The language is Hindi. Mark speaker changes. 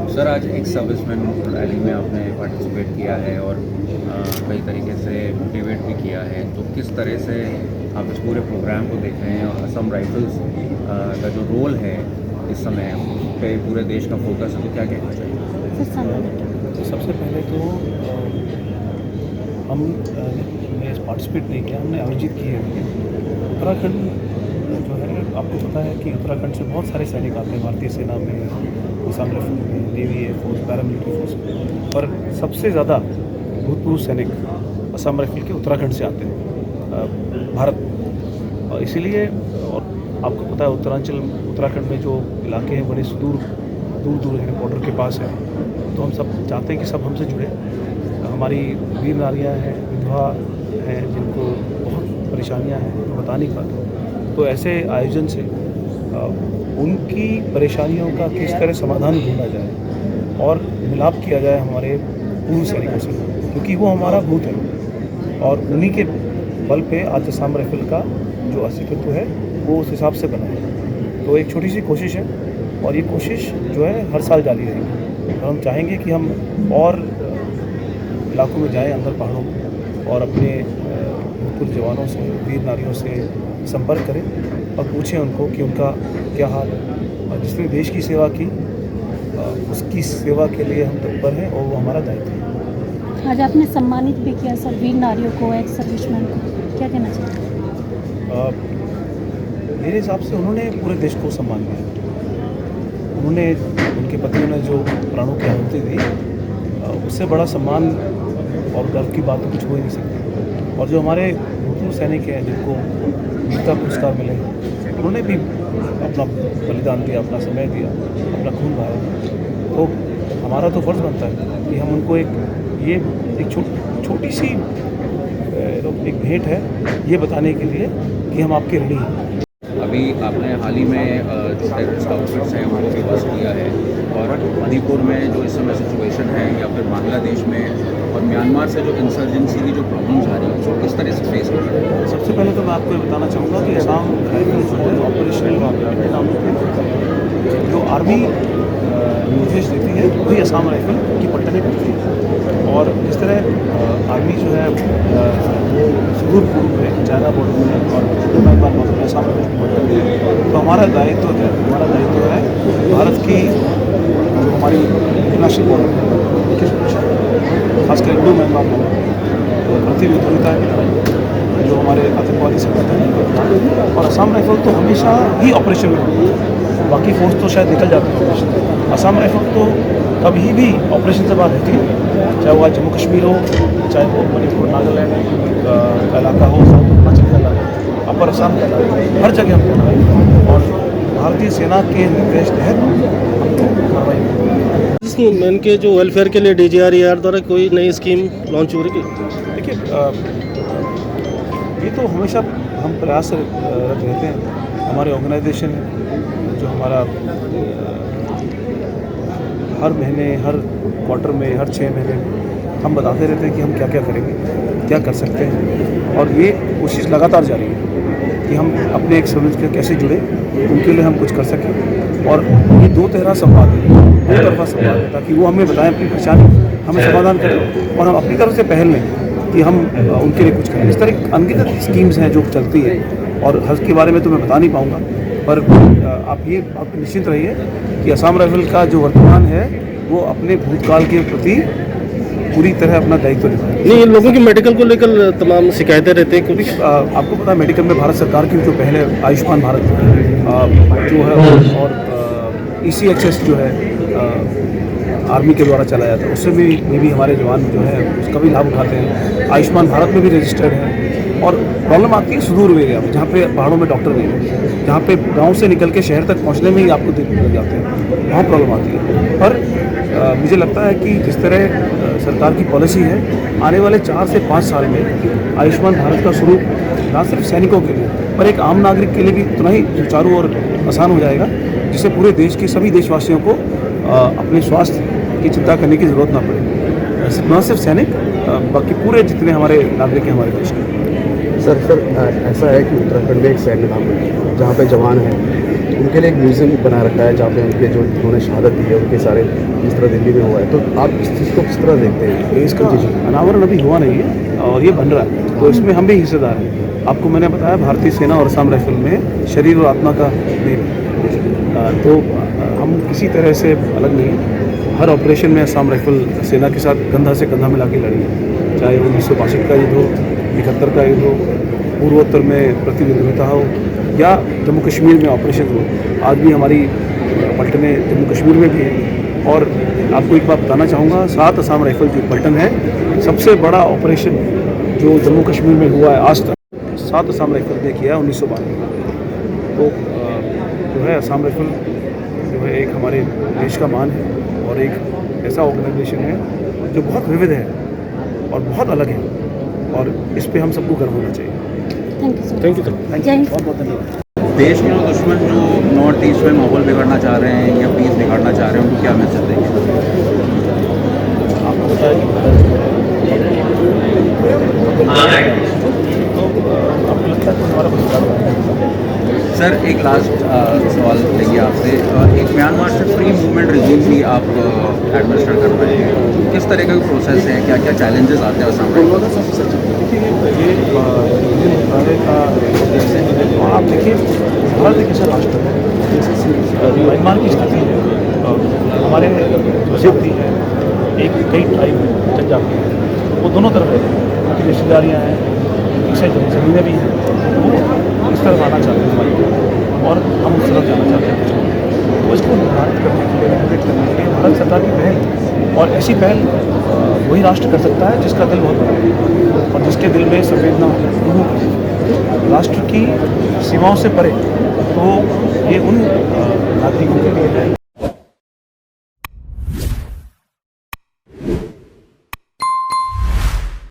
Speaker 1: सर आज एक सर्विसमैन रैली में आपने पार्टिसिपेट किया है और कई तरीके से मोटिवेट भी किया है, तो किस तरह से आप इस पूरे प्रोग्राम को देख रहे हैं और असम राइफल्स का जो रोल है इस समय पे पूरे देश का फोकस है, तो क्या कहना चाहिए?
Speaker 2: तो सबसे पहले तो हमने पार्टिसिपेट नहीं किया, हमने आयोजित किए हैं। उत्तराखंड जो है, आपको पता है कि उत्तराखंड से बहुत सारे सैनिक आते हैं भारतीय सेना में, असम राइफल में, नेवी एयरफोर्स, पैरामिलिट्री फोर्स, और सबसे ज़्यादा भूतपूर्व सैनिक असम राइफल के उत्तराखंड से आते हैं भारत। और इसीलिए, और आपको पता है उत्तराखंड में जो इलाके हैं बड़े दूर हैं, बॉर्डर के पास है, तो हम सब चाहते हैं कि सब हमसे जुड़े। हमारी वीर नारियाँ हैं, विधवा हैं, जिनको बहुत परेशानियाँ हैं, जो बता नहीं पाते, तो ऐसे आयोजन से उनकी परेशानियों का किस तरह समाधान ढूंढा जाए और मिलाप किया जाए हमारे पूर्व सैनिकों से, क्योंकि वो हमारा भूत है और उन्हीं के बल पे आज असम राइफल का जो अस्तित्व है वो उस हिसाब से बना है। तो एक छोटी सी कोशिश है और ये कोशिश जो है हर साल जारी रहेगी, और हम चाहेंगे कि हम और इलाकों में जाएं, अंदर पहाड़ों में, और अपने भूतपूर्व जवानों से, वीर नारियों से संपर्क करें और पूछें उनको कि उनका क्या हाल है, और जिसने देश की सेवा की उसकी सेवा के लिए हम तत्पर हैं और वो हमारा दायित्व है।
Speaker 3: आज आपने सम्मानित भी किया सर वीर नारियों को, एक्स सर्विसमैन को, क्या कहना चाहिए?
Speaker 2: मेरे हिसाब से उन्होंने पूरे देश को सम्मान दिया। उन्होंने, उनके पतियों ने जो प्राणों की आहुति दी, उससे बड़ा सम्मान और गर्व की बात तो कुछ हो ही नहीं सकती। और जो हमारे भूतपूर्व सैनिक हैं जिनको वीरता पुरस्कार मिले, उन्होंने भी अपना बलिदान दिया, अपना समय दिया, अपना खून बहाया। तो हमारा तो फर्ज बनता है कि हम उनको एक छोटी सी एक भेंट है ये बताने के लिए कि हम आपके ऋणी हैं।
Speaker 1: अभी आपने हाल ही में जो टेररिस्ट आउटफिट्स हैं उनको भी बस्ट किया है, और मणिपुर में जो इस समय सिचुएशन है, या फिर बांग्लादेश में और म्यांमार से जो इंसर्जेंसी की जो प्रॉब्लम्स आ रही हैं उसको किस तरह से फेस कर रहे हैं?
Speaker 2: सबसे पहले तो मैं आपको ये बताना चाहूँगा कि असम राइफल जो है ऑपरेशनल जो आर्मी निर्देश देती है वही असम राइफल की पलटनें करती है। और जिस तरह आर्मी जो है वो सुदूर पूर्व में, चाइना बॉर्डर में और म्यांमार बॉर्डर में असम राइफल की पलटन है, तो हमारा दायित्व है भारत की जो हमारी इंटरनेशनल बॉर्डर है की सुरक्षा, खासकर इंडो म्यांमार में प्रति विद्रोहिता है जो हमारे आतंकवादी संगठन है। और असम राइफल तो हमेशा ही ऑपरेशन में होती है, बाकी फोर्स तो शायद निकल जाती है ऑपरेशन। असम राइफल तो कभी भी ऑपरेशन से बाहर रहती है, चाहे वो आज जम्मू कश्मीर हो, चाहे वो मणिपुर नागालैंड का इलाका हो, साउथ अरुणाचल का इलाका, अपर असम का इलाका, हर जगह हम करना है। और भारतीय सेना के निर्देश तहत हमको कार्रवाई।
Speaker 4: मैन के जो वेलफेयर के लिए DGRER द्वारा कोई नई स्कीम लॉन्च हो रही है?
Speaker 2: देखिए, ये तो हमेशा हम प्रयासरत रहते हैं। हमारे ऑर्गेनाइजेशन है जो हमारा हर महीने, हर क्वार्टर में, हर 6 महीने में हम बताते रहते हैं कि हम क्या क्या करेंगे, क्या कर सकते हैं, और ये कोशिश लगातार जारी है कि हम अपने एक सर्विस के कैसे जुड़े, उनके लिए हम कुछ कर सकें। और ये दो तरफा संवाद है ताकि वो हमें बताएं अपनी परेशानी, हमें समाधान करें और हम अपनी तरफ से पहल लें कि हम उनके लिए कुछ करें। इस तरह अनगिनत स्कीम्स हैं जो चलती है, और हर के बारे में तो मैं बता नहीं पाऊँगा, पर आप निश्चिंत रहिए कि असम राइफल का जो वर्तमान है वो अपने भूतकाल के प्रति पूरी तरह अपना दायित्व निभाए।
Speaker 4: नहीं, लोगों की मेडिकल को लेकर तमाम शिकायतें रहती हैं कुछ।
Speaker 2: आपको पता है मेडिकल में भारत सरकार की जो पहले आयुष्मान भारत जो है, और ECHS जो है आर्मी के द्वारा चलाया था, उससे भी हमारे जवान जो है उसका भी लाभ उठाते हैं। आयुष्मान भारत में भी रजिस्टर्ड है। और प्रॉब्लम आती है सुदूर एरिया में, जहाँ पे पहाड़ों में डॉक्टर नहीं है, जहाँ पे गांव से निकल के शहर तक पहुँचने में ही आपको दिन लग जाते हैं, वहाँ प्रॉब्लम आती है। पर मुझे लगता है कि जिस तरह सरकार की पॉलिसी है, आने वाले 4 से 5 साल में आयुष्मान भारत का स्वरूप ना सिर्फ सैनिकों के लिए पर एक आम नागरिक के लिए भी उतना ही सुचारू और आसान हो जाएगा, जिससे पूरे देश के सभी देशवासियों को अपने स्वास्थ्य की चिंता करने की ज़रूरत ना पड़े। न सिर्फ सैनिक, बाकी पूरे जितने हमारे नागरिक हैं हमारे देश के।
Speaker 5: सर ऐसा है कि उत्तराखंड में एक सैन्य धाम है जहाँ पे जवान हैं, उनके लिए एक म्यूज़ियम बना रखा है जहाँ पे उनके जो उन्होंने शहादत दी है उनके सारे जिस तरह दिल्ली में हुआ है, तो आप इस चीज़ को किस तरह देखते हैं?
Speaker 2: इसका अनावरण अभी हुआ नहीं है और ये बन रहा है, तो इसमें हम भी हिस्सेदार हैं। आपको मैंने बताया भारतीय सेना और असम राइफल में शरीर और आत्मा का मेल, तो हम किसी तरह से अलग नहीं हैं। हर ऑपरेशन में असम राइफल सेना के साथ कंधा से कंधा मिला के लड़ी है, चाहे 1962 का युद्ध हो, 71 का युद्ध हो, पूर्वोत्तर में प्रतिद्वंद्विता हो या जम्मू कश्मीर में ऑपरेशन हो। आज भी हमारी पलटनें जम्मू कश्मीर में भी हैं। और आपको एक बात बताना चाहूँगा, 7 असम राइफल जो पलटन है, सबसे बड़ा ऑपरेशन जो जम्मू कश्मीर में हुआ है आज तक 7 असम राइफल ने किया है 1992 में। तो जो है असम राइफल जो है एक हमारे देश का मान है और एक ऐसा ऑर्गेनाइजेशन है जो बहुत विविध है और बहुत अलग है, और इस पे हम सबको गर्व होना चाहिए।
Speaker 3: Thank you sir.
Speaker 4: Thank you sir.
Speaker 3: जय हिंद।
Speaker 2: बहुत बहुत धन्यवाद।
Speaker 1: देश के जो दुश्मन जो नॉर्थ ईस्ट में माहौल बिगाड़ना चाह रहे हैं या पीस बिगाड़ना चाह रहे हैं, उनको क्या मैसेज देंगे?
Speaker 2: आपको पता है कि तो आपको लगता है कि हमारा बदलाव
Speaker 1: सर एक लास्ट सवाल लेंगे आपसे। एक म्यांमार से फ्री मूवमेंट रिज्यूम भी आप एडमिनिस्टर कर रहे हैं, किस तरह का प्रोसेस है, क्या क्या चैलेंजेस आते हैं सामने?
Speaker 2: ये मंत्रालय का जैसे आप देखिए, भारत एक ऐसा राष्ट्र है, म्यांमार की स्थिति है, हमारे जो जाति है, एक कई ट्राइब है, जनजाति है, वो दोनों तरफ है, उनकी रिश्तेदारियाँ हैं, पीछे जमीनें भी हैं, वो इस तरफ आना चाहते हैं हमारी, और हम उस तरफ जाना चाहते हैं। तो इसको निर्धारित करने के लिए, रेगुलेट करने के लिए भारत सरकार की पहल, और ऐसी पहल वही राष्ट्र कर सकता है जिसका दिल बहुत बड़ा है और जिसके दिल में संवेदना हो राष्ट्र की सीमाओं से परे। तो ये उन नागरिकों के लिए है